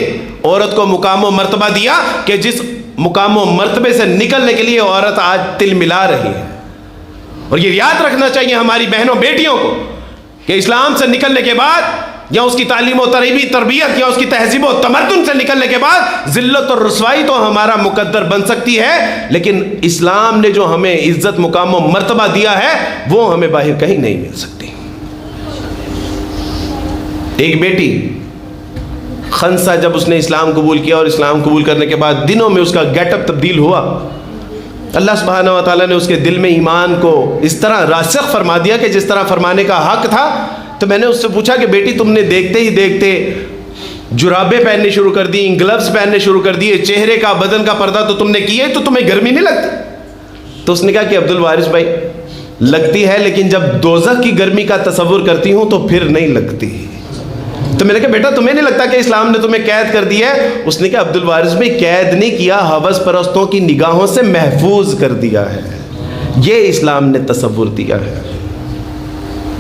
عورت کو مقام و مرتبہ دیا کہ جس مقام و مرتبے سے نکلنے کے لیے عورت آج تل ملا رہی ہے. اور یہ یاد رکھنا چاہیے ہماری بہنوں بیٹیوں کو کہ اسلام سے نکلنے کے بعد یا اس کی تعلیم و تربیت یا اس کی تہذیب و تمدن سے نکلنے کے بعد ذلت اور رسوائی تو ہمارا مقدر بن سکتی ہے, لیکن اسلام نے جو ہمیں عزت مقام و مرتبہ دیا ہے وہ ہمیں باہر کہیں نہیں مل سکتی. ایک بیٹی خنسا جب اس نے اسلام قبول کیا اور اسلام قبول کرنے کے بعد دنوں میں اس کا گیٹ اپ تبدیل ہوا. اللہ سبحانہ و تعالیٰ نے اس کے دل میں ایمان کو اس طرح راسخ فرما دیا کہ جس طرح فرمانے کا حق تھا. تو میں نے اس سے پوچھا کہ بیٹی تم نے دیکھتے ہی دیکھتے جرابیں پہننے شروع کر دی, گلوز پہننے شروع کر دیے, چہرے کا بدن کا پردہ تو تم نے کیے, تو تمہیں گرمی نہیں لگتی؟ تو اس نے کہا کہ عبد الوارث بھائی لگتی ہے, لیکن جب دوزخ کی گرمی کا تصور کرتی ہوں تو پھر نہیں لگتی. تو میں نے کہا بیٹا تمہیں نہیں لگتا کہ اسلام نے تمہیں قید کر دیا ہے؟ اس نے کہا عبد الوارث بھائی قید نہیں کیا, ہوس پرستوں کی نگاہوں سے محفوظ کر دیا ہے. یہ اسلام نے تصور دیا ہے.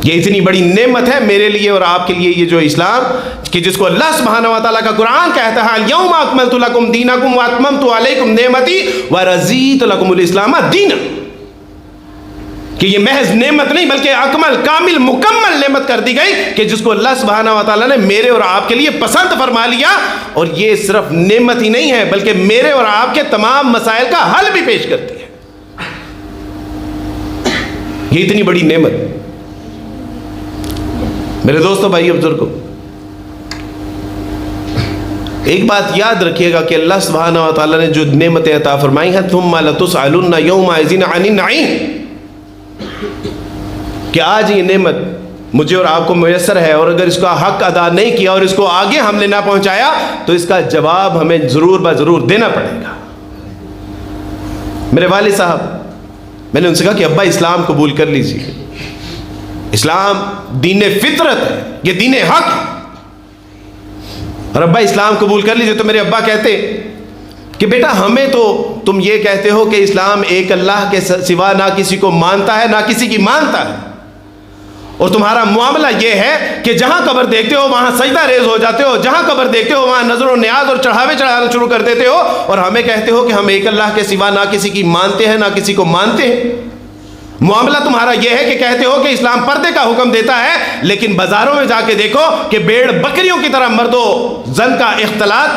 یہ اتنی بڑی نعمت ہے میرے لیے اور آپ کے لیے یہ جو اسلام کہ جس کو اللہ سبحانہ و تعالیٰ کا قرآن کہتا ہے الیوم اکملت لکم دینکم واتممت علیکم نعمتی ورضیت لکم الاسلام دینا, کہ یہ محض نعمت نہیں بلکہ اکمل کامل مکمل نعمت کر دی گئی کہ جس کو اللہ سبحانہ و تعالیٰ نے میرے اور آپ کے لیے پسند فرما لیا. اور یہ صرف نعمت ہی نہیں ہے بلکہ میرے اور آپ کے تمام مسائل کا حل بھی پیش کرتی ہے. یہ اتنی بڑی نعمت میرے دوستوں، بھائی بزرگوں، ایک بات یاد رکھیے گا کہ اللہ سبحانہ و تعالیٰ نے جو نعمتیں عطا فرمائی ہیں، ثم لتسألن یومئذ عن النعیم، کہ آج یہ نعمت مجھے اور آپ کو میسر ہے، اور اگر اس کا حق ادا نہیں کیا اور اس کو آگے ہم نے نہ پہنچایا تو اس کا جواب ہمیں ضرور بضرور دینا پڑے گا۔ میرے والد صاحب، میں نے ان سے کہا کہ ابا اسلام قبول کر لیجیے، اسلام دین فطرت ہے، یہ دین حق ہے، اور ابا اسلام قبول کر لیجیے۔ تو میرے ابا کہتے کہ بیٹا ہمیں تو تم یہ کہتے ہو کہ اسلام ایک اللہ کے سوا نہ کسی کو مانتا ہے نہ کسی کی مانتا ہے، اور تمہارا معاملہ یہ ہے کہ جہاں قبر دیکھتے ہو وہاں سجدہ ریز ہو جاتے ہو، جہاں قبر دیکھتے ہو وہاں نظر و نیاز اور چڑھاوے چڑھانا شروع کر دیتے ہو، اور ہمیں کہتے ہو کہ ہم ایک اللہ کے سوا نہ کسی کی مانتے ہیں نہ کسی کو مانتے ہیں۔ معاملہ تمہارا یہ ہے کہ کہتے ہو کہ اسلام پردے کا حکم دیتا ہے، لیکن بازاروں میں جا کے دیکھو کہ بھیڑ بکریوں کی طرح مرد و زن کا اختلاط۔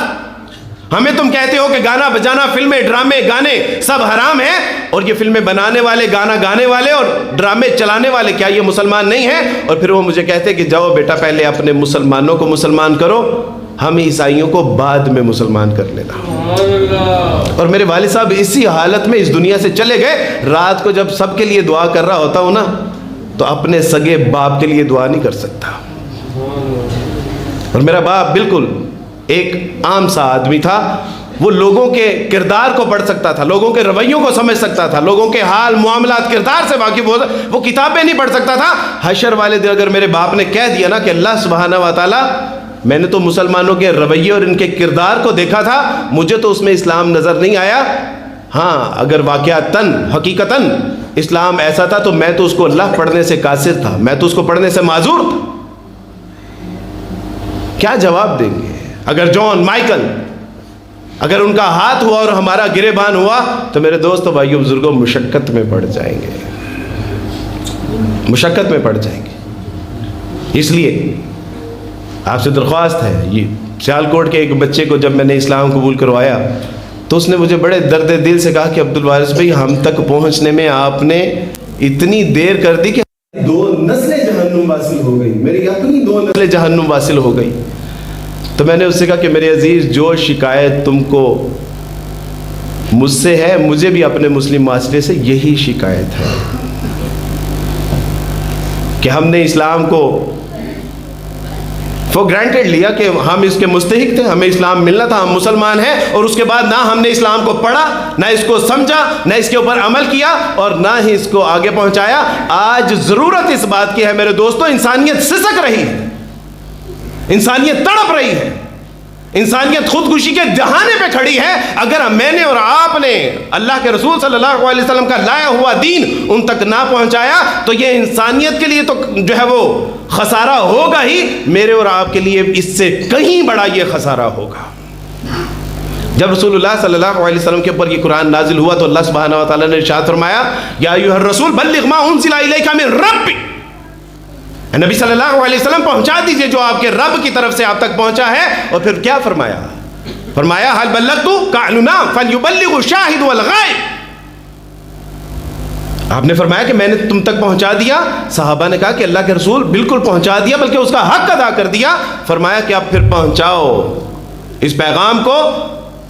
ہمیں تم کہتے ہو کہ گانا بجانا، فلمیں، ڈرامے، گانے سب حرام ہیں، اور یہ فلمیں بنانے والے، گانا گانے والے اور ڈرامے چلانے والے کیا یہ مسلمان نہیں ہیں؟ اور پھر وہ مجھے کہتے کہ جاؤ بیٹا پہلے اپنے مسلمانوں کو مسلمان کرو، ہم عیسائیوں کو بعد میں مسلمان کر لینا۔ اور میرے والد صاحب اسی حالت میں اس دنیا سے چلے گئے۔ رات کو جب سب کے لیے دعا کر رہا ہوتا ہوں نا تو اپنے سگے باپ کے لیے دعا نہیں کر سکتا۔ اور میرا باپ بالکل ایک عام سا آدمی تھا، وہ لوگوں کے کردار کو پڑھ سکتا تھا، لوگوں کے رویوں کو سمجھ سکتا تھا، لوگوں کے حال معاملات کردار سے واقف ہو، وہ کتابیں نہیں پڑھ سکتا تھا۔ حشر والے دن اگر میرے باپ نے کہہ دیا نا کہ اللہ سبحانہ و تعالیٰ میں نے تو مسلمانوں کے رویے اور ان کے کردار کو دیکھا تھا، مجھے تو اس میں اسلام نظر نہیں آیا، ہاں اگر واقعتاً حقیقتاً اسلام ایسا تھا تو میں تو اس کو اللہ پڑھنے سے قاصر تھا، میں تو اس کو پڑھنے سے معذور تھا۔ کیا جواب دیں گے؟ اگر جان مائیکل اگر ان کا ہاتھ ہوا اور ہمارا گریبان ہوا تو میرے دوستو بھائیو بزرگوں مشقت میں پڑ جائیں گے، مشقت میں پڑ جائیں گے۔ اس لیے آپ سے درخواست ہے، یہ سیالکوٹ کے ایک بچے کو جب میں نے اسلام قبول کروایا تو اس نے مجھے بڑے درد دل سے کہا کہ عبدالوارث بھائی ہم تک پہنچنے میں آپ نے اتنی دیر کر دی کہ 2 نسلیں جہنم واصل ہو گئی، میری اپنی 2 نسلیں جہنم واصل ہو گئی۔ تو میں نے اس سے کہا کہ میرے عزیز جو شکایت تم کو مجھ سے ہے مجھے بھی اپنے مسلم معاشرے سے یہی شکایت ہے کہ ہم نے اسلام کو فور گرانٹیڈ لیا کہ ہم اس کے مستحق تھے، ہمیں اسلام ملنا تھا، ہم مسلمان ہیں، اور اس کے بعد نہ ہم نے اسلام کو پڑھا، نہ اس کو سمجھا، نہ اس کے اوپر عمل کیا، اور نہ ہی اس کو آگے پہنچایا۔ آج ضرورت اس بات کی ہے میرے دوستو، انسانیت سسک رہی ہے، انسانیت تڑپ رہی ہے، انسانیت خودکشی کے دہانے پہ کھڑی ہے۔ اگر میں نے اور آپ نے اللہ کے رسول صلی اللہ علیہ وسلم کا لایا ہوا دین ان تک نہ پہنچایا تو یہ انسانیت کے لیے تو جو ہے وہ خسارہ ہوگا ہی، میرے اور آپ کے لیے اس سے کہیں بڑا یہ خسارہ ہوگا۔ جب رسول اللہ صلی اللہ علیہ وسلم کے اوپر یہ قرآن نازل ہوا تو اللہ سبحانہ و تعالیٰ نے ارشاد فرمایا یا ایھا الرسول بلغ ما انزل الیک من ربک، نبی صلی اللہ علیہ وسلم پہنچا دیجئے جو آپ کے رب کی طرف سے آپ تک پہنچا ہے۔ اور پھر کیا فرمایا؟ فرمایا حل بلغت قالوا نعم فلیبلغ الشاہد والغائب۔ آپ نے فرمایا کہ میں نے تم تک پہنچا دیا۔ صحابہ نے کہا کہ اللہ کے رسول بالکل پہنچا دیا، بلکہ اس کا حق ادا کر دیا۔ فرمایا کہ اب پھر پہنچاؤ اس پیغام کو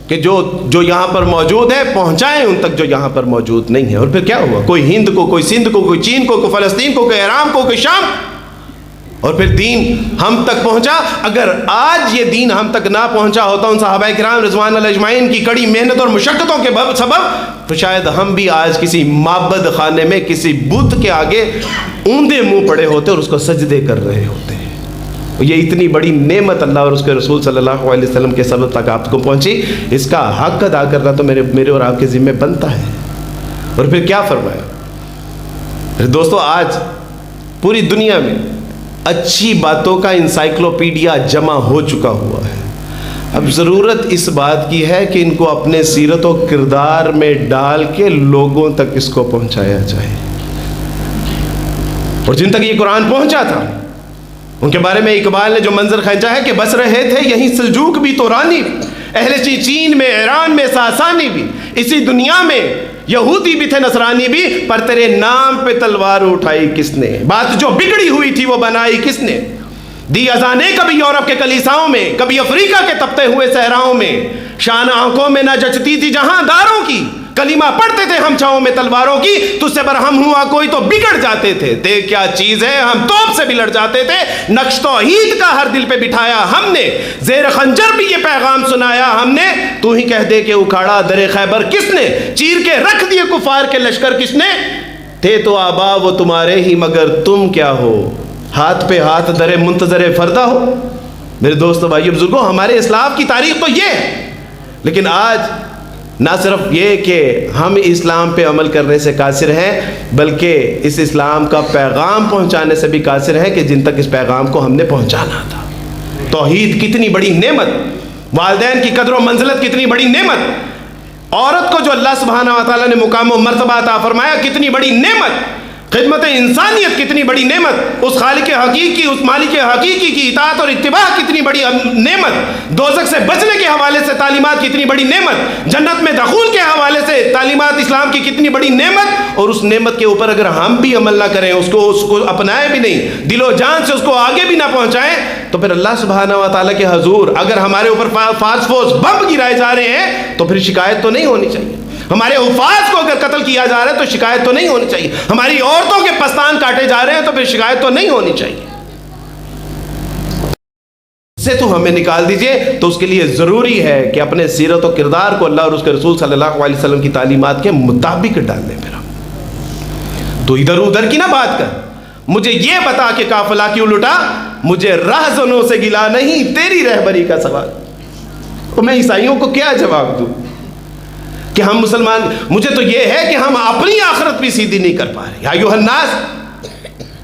کہ جو یہاں پر موجود ہے پہنچائیں ان تک جو یہاں پر موجود نہیں ہے۔ اور پھر کیا ہوا؟ کوئی ہند کو، کوئی سندھ کو، کوئی چین کو، کوئی فلسطین کو، کوئی ایران کو، کوئی شام، اور پھر دین ہم تک پہنچا۔ اگر آج یہ دین ہم تک نہ پہنچا ہوتا ان صحابہ کرام رضوان اللہ اجمعین کی کڑی محنت اور مشقتوں کے سبب تو شاید ہم بھی آج کسی معبد خانے میں کسی بت کے آگے اوندے منہ پڑے ہوتے اور اس کو سجدے کر رہے ہوتے۔ یہ اتنی بڑی نعمت اللہ اور اس کے رسول صلی اللہ علیہ وسلم کے سبب تک آپ کو پہنچی، اس کا حق ادا کرنا تو میرے اور آپ کے ذمہ بنتا ہے۔ اور پھر کیا فرمایا؟ دوستو آج پوری دنیا میں اچھی باتوں کا انسائکلوپیڈیا جمع ہو چکا ہوا ہے، اب ضرورت اس بات کی ہے کہ ان کو اپنے سیرت و کردار میں ڈال کے لوگوں تک اس کو پہنچایا جائے۔ اور جن تک یہ قرآن پہنچا تھا ان کے بارے میں اقبال نے جو منظر کھینچا ہے کہ بس رہے تھے یہیں سلجوق بھی تو رانی بھی، اہل چین میں، ایران میں، ساسانی بھی، اسی دنیا میں یہودی بھی تھے، نصرانی بھی، پر تیرے نام پہ تلوار اٹھائی کس نے؟ بات جو بگڑی ہوئی تھی وہ بنائی کس نے؟ دی اذانیں کبھی یورپ کے کلیساؤں میں، کبھی افریقہ کے تپتے ہوئے صحراؤں میں، شان آنکھوں میں نہ جچتی تھی جہاں داروں کی، کلمہ پڑھتے تھے ہم چھاؤں میں تلواروں کی، تجھ سے برہم ہوا کوئی تو بگڑ جاتے تھے، دیکھ کیا چیز ہے ہم توپ سے بھی لڑ جاتے تھے، نقش توحید کا ہر دل پہ بٹھایا ہم نے، زیر خنجر بھی یہ پیغام سنایا ہم نے، تو ہی کہہ دے کہ اکھاڑا در خیبر کس نے، چیر کے رکھ دیے کفار کے لشکر کس نے، تھے تو آبا وہ تمہارے ہی مگر تم کیا ہو، ہاتھ پہ ہاتھ در منتظر فردہ ہو۔ میرے دوستو بھائیو بزرگوں، ہمارے اسلام کی تاریخ تو یہ ہے، لیکن آج نہ صرف یہ کہ ہم اسلام پہ عمل کرنے سے قاصر ہیں، بلکہ اس اسلام کا پیغام پہنچانے سے بھی قاصر ہیں کہ جن تک اس پیغام کو ہم نے پہنچانا تھا۔ توحید کتنی بڑی نعمت، والدین کی قدر و منزلت کتنی بڑی نعمت، عورت کو جو اللہ سبحانہ و تعالیٰ نے مقام و مرتبہ عطا فرمایا کتنی بڑی نعمت، خدمت انسانیت کتنی بڑی نعمت، اس خالق حقیقی، اس مالک حقیقی کی اطاعت اور اتباع کتنی بڑی نعمت، دوزخ سے بچنے کے حوالے سے تعلیمات کتنی بڑی نعمت، جنت میں دخول کے حوالے سے تعلیمات اسلام کی کتنی بڑی نعمت، اور اس نعمت کے اوپر اگر ہم بھی عمل نہ کریں، اس کو اپنائیں بھی نہیں، دل و جان سے اس کو آگے بھی نہ پہنچائیں، تو پھر اللہ سبحانہ و تعالیٰ کے حضور اگر ہمارے اوپر فاسفوس بم گرائے جا رہے ہیں تو پھر شکایت تو نہیں ہونی چاہیے، ہمارے حفاظ کو اگر قتل کیا جا رہا ہے تو شکایت تو نہیں ہونی چاہیے، ہماری عورتوں کے پستان کاٹے جا رہے ہیں تو پھر شکایت تو نہیں ہونی چاہیے، سے تو ہمیں نکال دیجئے۔ تو اس کے لیے ضروری ہے کہ اپنے سیرت و کردار کو اللہ اور اس کے رسول صلی اللہ علیہ وسلم کی تعلیمات کے مطابق ڈال دیں۔ پھر ہم تو ادھر ادھر کی نہ بات کر، مجھے یہ بتا کہ قافلہ کیوں لٹا، مجھے راہزنوں سے گلا نہیں، تیری رہبری کا سوال۔ تو میں عیسائیوں کو کیا جواب دوں کہ ہم مسلمان، مجھے تو یہ ہے کہ ہم اپنی آخرت بھی سیدھی نہیں کر پا رہے۔ یا ایھا الناس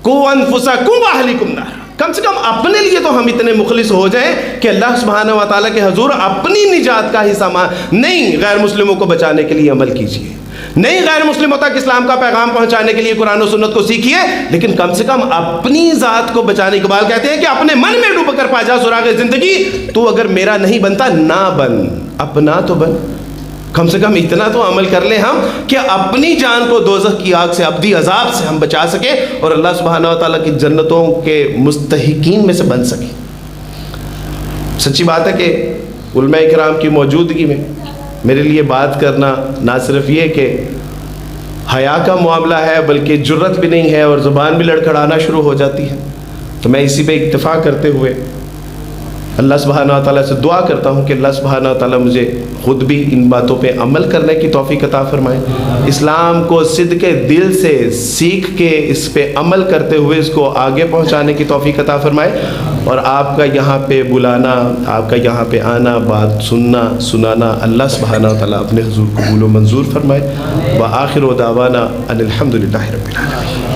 قوا انفسکم واہلکم نارا، کم سے کم اپنے لیے تو ہم اتنے مخلص ہو جائیں کہ اللہ سبحانہ و تعالیٰ کے حضور اپنی نجات کا حصہ نہیں، غیر مسلموں کو بچانے کے لیے عمل کیجیے، نہیں غیر مسلموں تک اسلام کا پیغام پہنچانے کے لیے قرآن و سنت کو سیکھیے، لیکن کم سے کم اپنی ذات کو بچانے کے بعد کہتے ہیں کہ اپنے من میں ڈوب کر پا جا سراغ زندگی، تو اگر میرا نہیں بنتا نہ بن، اپنا تو بن، کم سے کم اتنا تو عمل کر لیں ہم کہ اپنی جان کو دوزخ کی آگ سے، ابدی عذاب سے ہم بچا سکیں اور اللہ سبحانہ و تعالیٰ کی جنتوں کے مستحقین میں سے بن سکیں۔ سچی بات ہے کہ علماء کرام کی موجودگی میں میرے لیے بات کرنا نہ صرف یہ کہ حیا کا معاملہ ہے، بلکہ جرت بھی نہیں ہے اور زبان بھی لڑکھڑانا شروع ہو جاتی ہے، تو میں اسی پہ اکتفا کرتے ہوئے اللہ سبحانہ و تعالیٰ سے دعا کرتا ہوں کہ اللہ سبحانہ و تعالیٰ مجھے خود بھی ان باتوں پہ عمل کرنے کی توفیق عطا فرمائے، اسلام کو صدق دل سے سیکھ کے اس پہ عمل کرتے ہوئے اس کو آگے پہنچانے کی توفیق عطا فرمائے، اور آپ کا یہاں پہ بلانا، آپ کا یہاں پہ آنا، بات سننا سنانا اللہ سبحانہ و تعالیٰ اپنے حضور قبول و منظور فرمائے۔ وآخر دعوانا ان الحمد للہ رب العالمین۔